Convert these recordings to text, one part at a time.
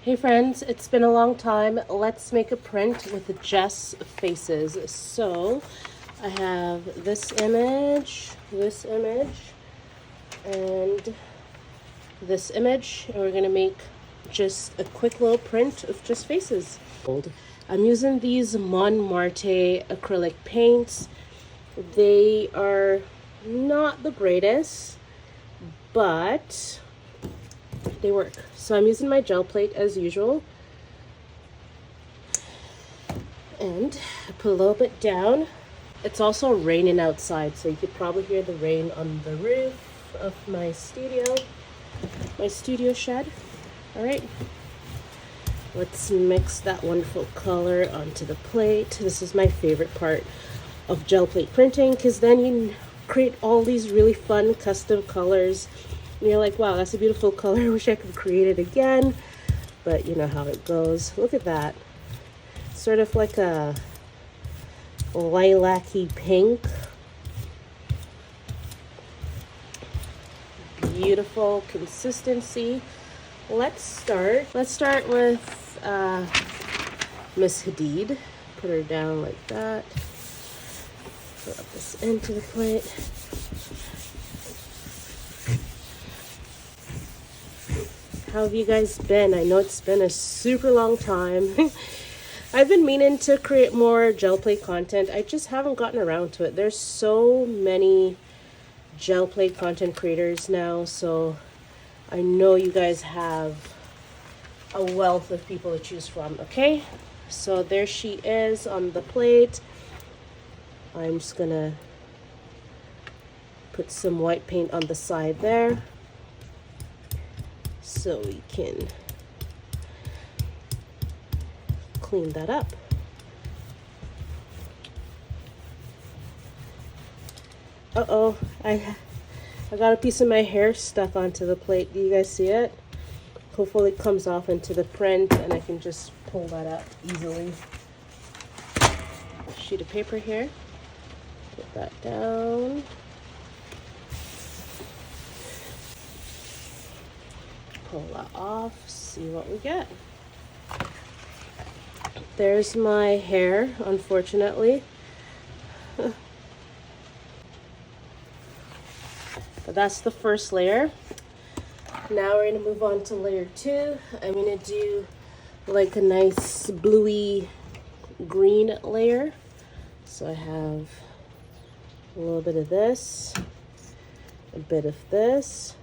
Hey friends, it's been a long time. Let's make a print with Jess faces. So I have this image, and this image, and we're gonna make just a quick little print of just faces. I'm using these Montmartre acrylic paints. They are not the greatest, but they work. So I'm using my gel plate as usual. And I put a little bit down. It's also raining outside, so you could probably hear the rain on the roof of my studio shed. All right, let's mix that wonderful color onto the plate. This is my favorite part of gel plate printing, because then you create all these really fun custom colors. And you're like, wow, that's a beautiful color. I wish I could create it again. But you know how it goes. Look at that. Sort of like a lilac-y pink. Beautiful consistency. Let's start with Miss Hadid. Put her down like that. Put this into the plate. How have you guys been? I know it's been a super long time. I've been meaning to create more gel plate content. I just haven't gotten around to it. There's so many gel plate content creators now, so I know you guys have a wealth of people to choose from. Okay, so there she is on the plate. I'm just gonna put some white paint on the side there so we can clean that up. Uh-oh, I got a piece of my hair stuck onto the plate. Do you guys see it? Hopefully it comes off into the print and I can just pull that up easily. Sheet of paper here. Put that down. Pull that off, see what we get. There's my hair, unfortunately. But that's the first layer. Now we're gonna move on to layer 2. I'm gonna do like a nice bluey green layer. So I have a little bit of this, a bit of this.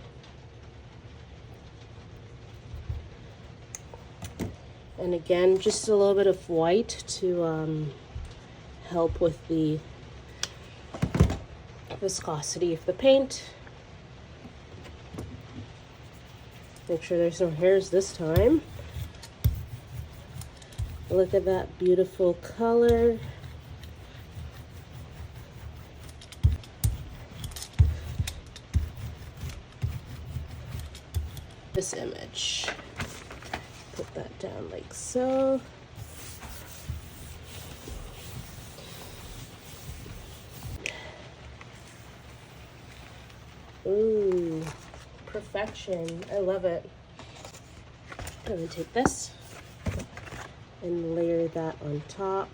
And again, just a little bit of white to help with the viscosity of the paint. Make sure there's no hairs this time. Look at that beautiful color. This image. Put that down like so. Ooh, perfection. I love it. I'm gonna take this and layer that on top.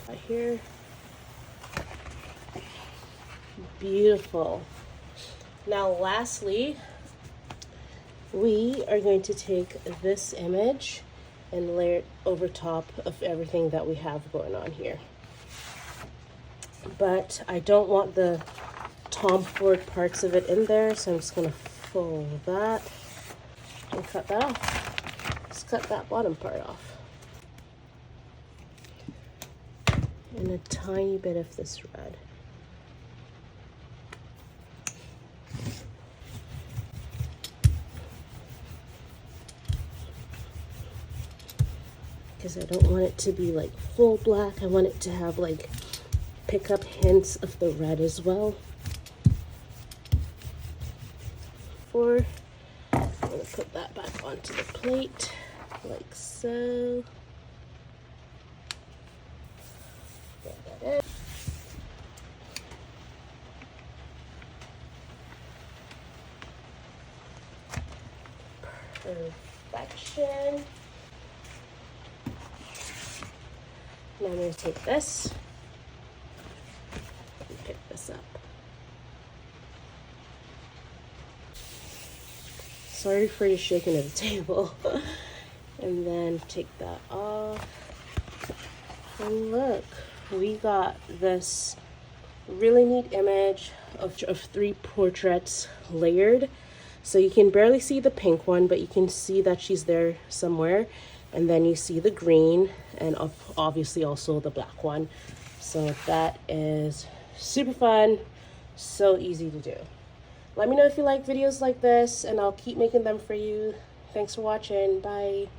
Right here. Beautiful. Now lastly, we are going to take this image and layer it over top of everything that we have going on here. But I don't want the Tom Ford parts of it in there, so I'm just gonna fold that and cut that off. Just cut that bottom part off. And a tiny bit of this red. Because I don't want it to be like full black. I want it to have like pick up hints of the red as well. I'm gonna put that back onto the plate like so. perfection. Now I'm going to take this and pick this up. Sorry for the shaking of the table. And then take that off. And look, we got this really neat image of 3 portraits layered. So you can barely see the pink one, but you can see that she's there somewhere. And then you see the green and obviously also the black one. So that is super fun, so easy to do. Let me know if you like videos like this, and I'll keep making them for you. Thanks for watching. Bye.